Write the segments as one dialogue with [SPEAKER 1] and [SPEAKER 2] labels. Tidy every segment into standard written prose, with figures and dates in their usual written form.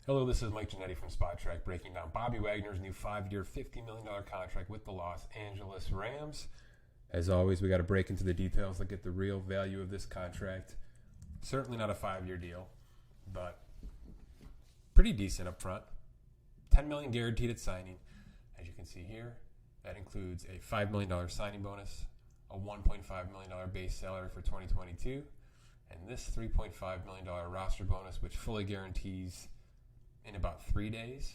[SPEAKER 1] Hello, this is Mike Giannetti from Spotrac breaking down Bobby Wagner's new 5-year, $50 million contract with the Los Angeles Rams. As always, we got to break into the details to get the real value of this contract. Certainly not a 5-year deal, but pretty decent up front. $10 million guaranteed at signing. As you can see here, that includes a $5 million signing bonus, a $1.5 million base salary for 2022, and this $3.5 million roster bonus, which fully guarantees in about 3 days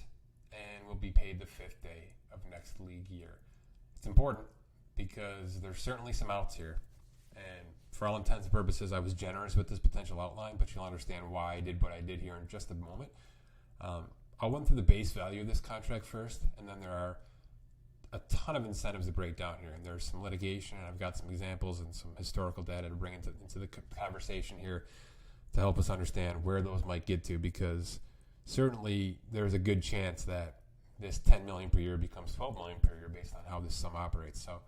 [SPEAKER 1] and will be paid the 5th day of next league year. It's important because there's certainly some outs here, and for all intents and purposes, I was generous with this potential outline, but you'll understand why I did what I did here in just a moment. I'll run through the base value of this contract first, and then there are a ton of incentives to break down here, and there's some litigation, and I've got some examples and some historical data to bring into the conversation here to help us understand where those might get to, because certainly there's a good chance that this $10 million per year becomes $12 million per year based on how this sum operates. So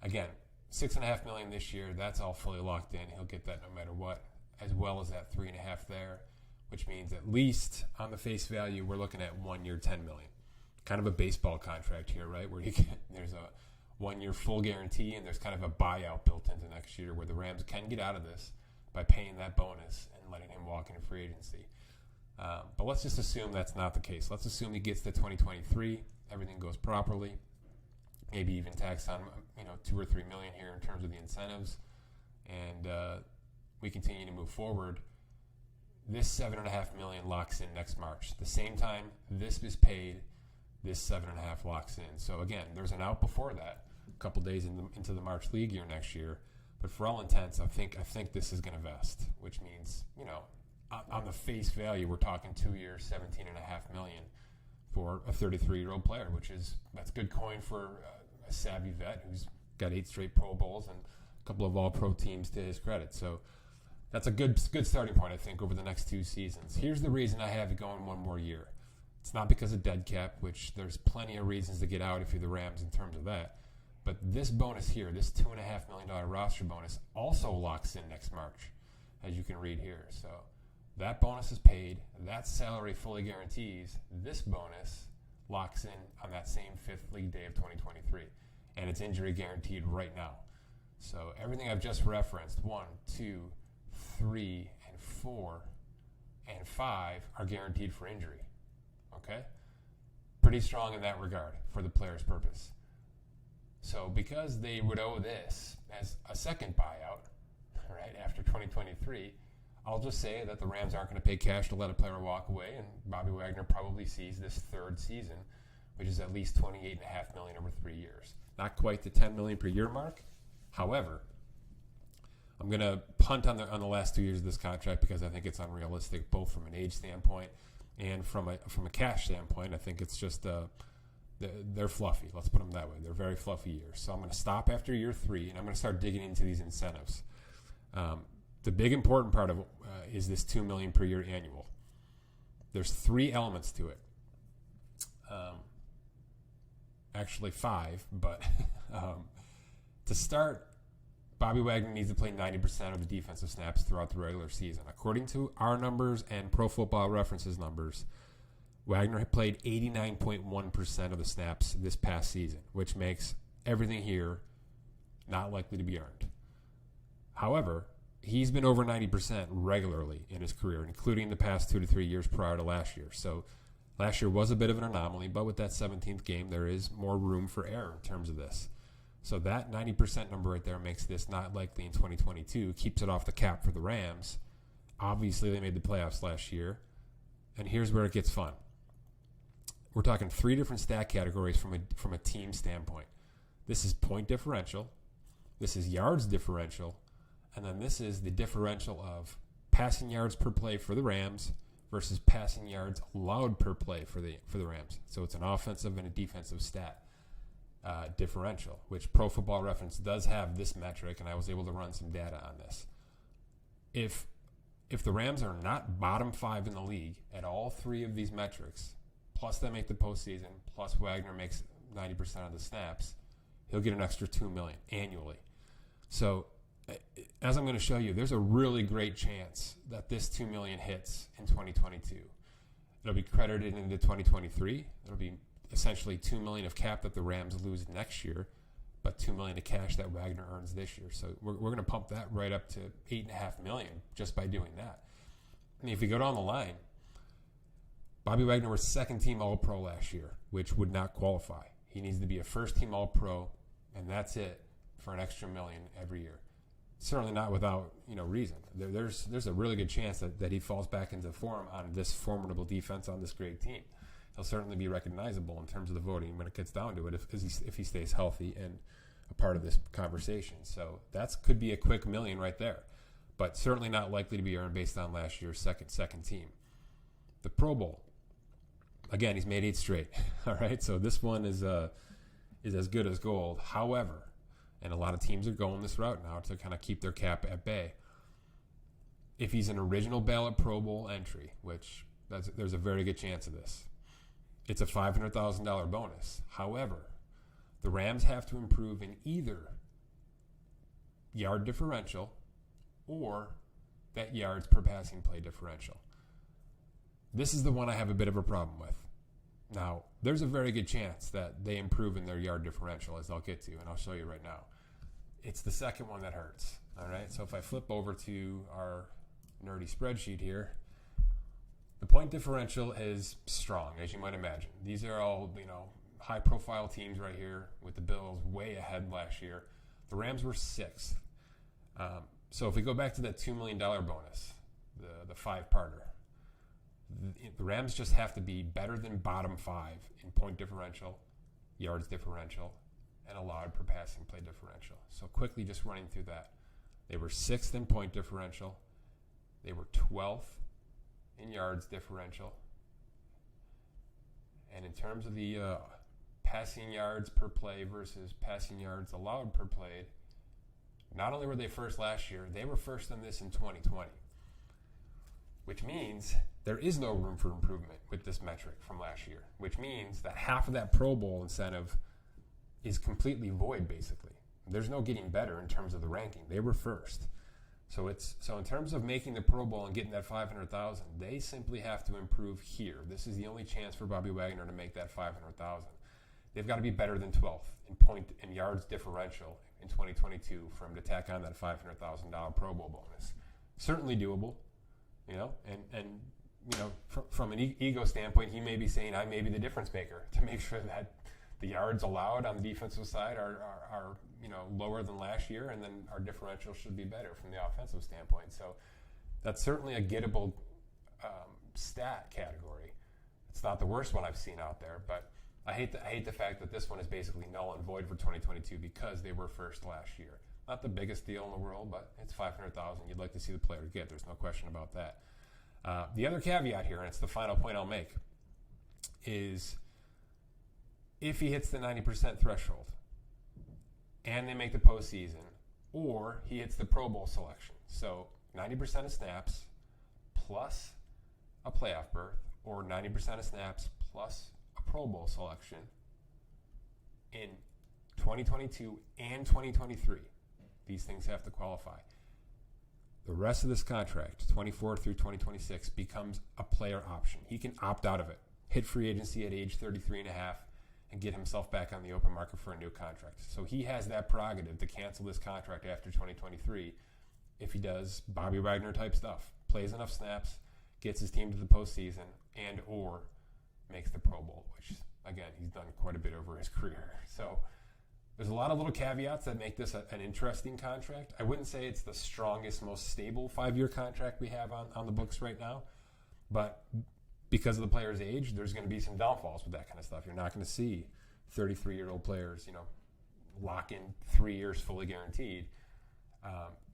[SPEAKER 1] again, $6.5 million this year, that's all fully locked in. He'll get that no matter what, as well as that $3.5 million there, which means at least on the face value, we're looking at 1 year, $10 million. Kind of a baseball contract here, right? Where there's a 1 year full guarantee, and there's kind of a buyout built into next year where the Rams can get out of this by paying that bonus and letting him walk into free agency. But let's just assume that's not the case. Let's assume he gets to 2023, everything goes properly, maybe even tax on $2 or $3 million here in terms of the incentives, and we continue to move forward. This $7.5 million locks in next March. The same time this is paid, this $7.5 million locks in. So again, there's an out before that, a couple days into the March league year next year. But for all intents, I think this is going to vest, which means on the face value, we're talking 2 years, $17.5 million for a 33-year-old player, that's good coin for a savvy vet who's got 8 straight Pro Bowls and a couple of All-Pro teams to his credit. So that's a good starting point, I think, over the next 2 seasons. Here's the reason I have it going 1 more year. It's not because of dead cap, which there's plenty of reasons to get out if you're the Rams in terms of that. But this bonus here, this $2.5 million roster bonus, also locks in next March, as you can read here. So that bonus is paid. That salary fully guarantees. This bonus locks in on that same 5th league day of 2023. And it's injury guaranteed right now. So everything I've just referenced, 1, 2, 3, and 4, and 5 are guaranteed for injury. Okay? Pretty strong in that regard for the player's purpose. So because they would owe this as a second buyout, right, after 2023, I'll just say that the Rams aren't going to pay cash to let a player walk away, and Bobby Wagner probably sees this 3rd season, which is at least $28.5 million over 3 years. Not quite the $10 million per year mark. However, I'm going to punt on the last 2 years of this contract because I think it's unrealistic, both from an age standpoint and from a cash standpoint. I think it's just they're fluffy. Let's put them that way. They're very fluffy years. So I'm going to stop after year 3, and I'm going to start digging into these incentives. The big important part of is this $2 million per year annual. There's 3 elements to it. Actually 5, but to start, Bobby Wagner needs to play 90% of the defensive snaps throughout the regular season. According to our numbers and Pro Football Reference's numbers, Wagner had played 89.1% of the snaps this past season, which makes everything here not likely to be earned. However, he's been over 90% regularly in his career, including the past 2 to 3 years prior to last year. So last year was a bit of an anomaly, but with that 17th game, there is more room for error in terms of this. So that 90% number right there makes this not likely in 2022, keeps it off the cap for the Rams. Obviously, they made the playoffs last year. And here's where it gets fun. We're talking 3 different stat categories from a team standpoint. This is point differential. This is yards differential. And then this is the differential of passing yards per play for the Rams versus passing yards allowed per play for the Rams. So it's an offensive and a defensive stat differential, which Pro Football Reference does have this metric, and I was able to run some data on this. If the Rams are not bottom 5 in the league at all 3 of these metrics, plus they make the postseason, plus Wagner makes 90% of the snaps, he'll get an extra $2 million annually. So as I'm going to show you, there's a really great chance that this $2 million hits in 2022. It'll be credited into 2023. It'll be essentially $2 million of cap that the Rams lose next year, but $2 million of cash that Wagner earns this year. So we're going to pump that right up to $8.5 million just by doing that. And if you go down the line, Bobby Wagner was second-team All-Pro last year, which would not qualify. He needs to be a first-team All-Pro, and that's it for an extra $1 million every year. Certainly not without reason. There's a really good chance that he falls back into form on this formidable defense on this great team. He'll certainly be recognizable in terms of the voting when it gets down to it if he stays healthy and a part of this conversation. So that could be a quick $1 million right there, but certainly not likely to be earned based on last year's second team. The Pro Bowl. Again, he's made 8 straight. All right, so this one is as good as gold. However, and a lot of teams are going this route now to kind of keep their cap at bay. If he's an original ballot Pro Bowl entry, which there's a very good chance of this, it's a $500,000 bonus. However, the Rams have to improve in either yard differential or that yards per passing play differential. This is the one I have a bit of a problem with. Now, there's a very good chance that they improve in their yard differential, as I'll get to, and I'll show you right now. It's the second one that hurts, all right? So if I flip over to our nerdy spreadsheet here, the point differential is strong, as you might imagine. These are all, high-profile teams right here, with the Bills way ahead last year. The Rams were 6th. So if we go back to that $2 million bonus, the 5-parter, the Rams just have to be better than bottom 5 in point differential, yards differential, and allowed per passing play differential. So quickly just running through that. They were 6th in point differential. They were 12th in yards differential. And in terms of the passing yards per play versus passing yards allowed per play, not only were they first last year, they were first in this in 2020. Which means there is no room for improvement with this metric from last year, which means that half of that Pro Bowl incentive is completely void, basically. There's no getting better in terms of the ranking. They were first. So in terms of making the Pro Bowl and getting that $500,000, they simply have to improve here. This is the only chance for Bobby Wagner to make that $500,000. They've got to be better than 12th in point and yards differential in 2022 for him to tack on that $500,000 Pro Bowl bonus. Certainly doable. From an ego standpoint, he may be saying, I may be the difference maker to make sure that the yards allowed on the defensive side are lower than last year, and then our differential should be better from the offensive standpoint. So that's certainly a gettable stat category. It's not the worst one I've seen out there, but I hate the fact that this one is basically null and void for 2022 because they were first last year. Not the biggest deal in the world, but it's $500,000 you'd like to see the player get. There's no question about that. The other caveat here, and it's the final point I'll make, is if he hits the 90% threshold and they make the postseason, or he hits the Pro Bowl selection, so 90% of snaps plus a playoff berth, or 90% of snaps plus a Pro Bowl selection in 2022 and 2023. These things have to qualify. The rest of this contract, 24 through 2026, becomes a player option. He can opt out of it, hit free agency at age 33 and a half, and get himself back on the open market for a new contract. So he has that prerogative to cancel this contract after 2023 if he does Bobby Wagner type stuff, plays enough snaps, gets his team to the postseason, and or makes the Pro Bowl, which, again, he's done quite a bit over his career. So there's a lot of little caveats that make this an interesting contract. I wouldn't say it's the strongest, most stable 5-year contract we have on the books right now, but because of the player's age, there's going to be some downfalls with that kind of stuff. You're not going to see 33-year-old players, lock in 3 years fully guaranteed.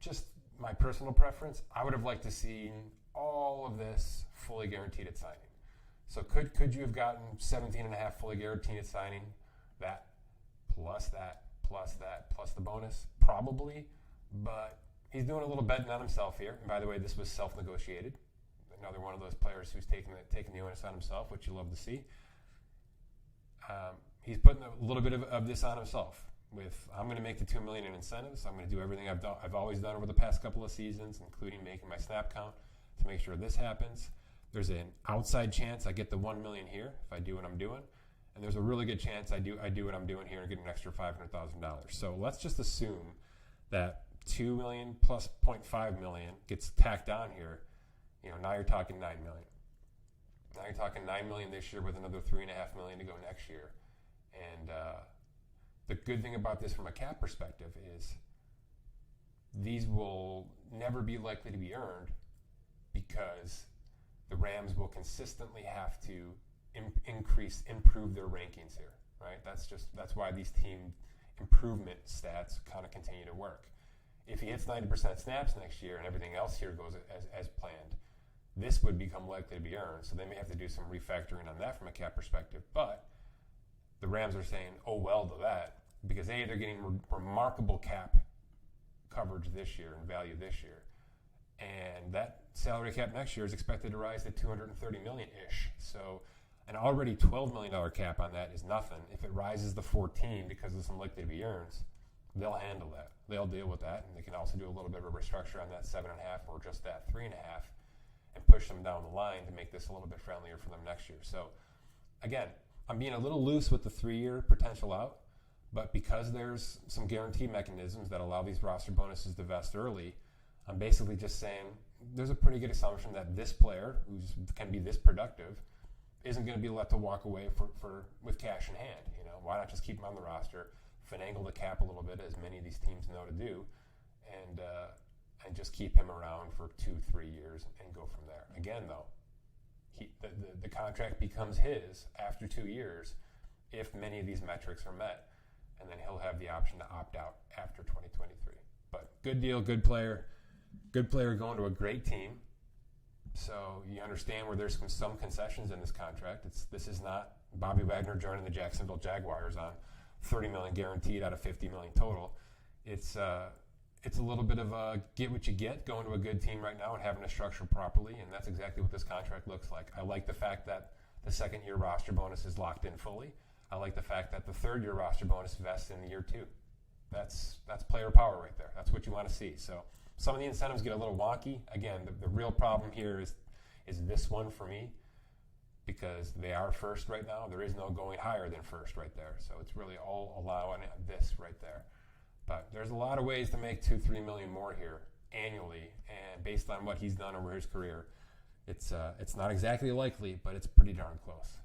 [SPEAKER 1] Just my personal preference, I would have liked to see all of this fully guaranteed at signing. So could you have gotten 17.5 fully guaranteed at signing? That, plus the bonus? Probably, but he's doing a little betting on himself here. And by the way, this was self-negotiated. Another one of those players who's taking the onus on himself, which you love to see. He's putting a little bit of this on himself. I'm going to make the $2 million in incentives. I'm going to do everything I've always done over the past couple of seasons, including making my snap count to make sure this happens. There's an outside chance I get the $1 million here if I do what I'm doing, and there's a really good chance I do what I'm doing here and get an extra $500,000. So let's just assume that $2 million plus $0.5 million gets tacked on here. Now you're talking $9 million. Now you're talking $9 million this year with another $3.5 million to go next year. And the good thing about this from a cap perspective is these will never be likely to be earned because the Rams will consistently have to improve their rankings here, right? That's why these team improvement stats kind of continue to work. If he hits 90% snaps next year and everything else here goes as planned, this would become likely to be earned. So they may have to do some refactoring on that from a cap perspective. But the Rams are saying, oh well to that, because A, they're getting remarkable cap coverage this year and value this year. And that salary cap next year is expected to rise to $230 million-ish. So an already $12 million cap on that is nothing. If it rises to 14 because of some likely to be earns, they'll handle that. They'll deal with that, and they can also do a little bit of a restructure on that 7.5 or just that 3.5 and push them down the line to make this a little bit friendlier for them next year. So again, I'm being a little loose with the 3-year potential out, but because there's some guarantee mechanisms that allow these roster bonuses to vest early, I'm basically just saying there's a pretty good assumption that this player, who can be this productive, isn't going to be let to walk away with cash in hand. Why not just keep him on the roster, finagle the cap a little bit, as many of these teams know to do, and just keep him around for 2-3 years and go from there. Again, though, the contract becomes his after 2 years if many of these metrics are met, and then he'll have the option to opt out after 2023. But good deal, good player going to a great team. So you understand where there's some concessions in this contract. This is not Bobby Wagner joining the Jacksonville Jaguars on $30 million guaranteed out of $50 million total. It's a little bit of a get what you get, going to a good team right now and having it structured properly, and that's exactly what this contract looks like. I like the fact that the second-year roster bonus is locked in fully. I like the fact that the third-year roster bonus vests in year 2. That's player power right there. That's what you want to see. So some of the incentives get a little wonky. Again, the real problem here is this one for me, because they are first right now. There is no going higher than first right there. So it's really all allowing this right there. But there's a lot of ways to make $2-3 million more here annually, and based on what he's done over his career, it's not exactly likely, but it's pretty darn close.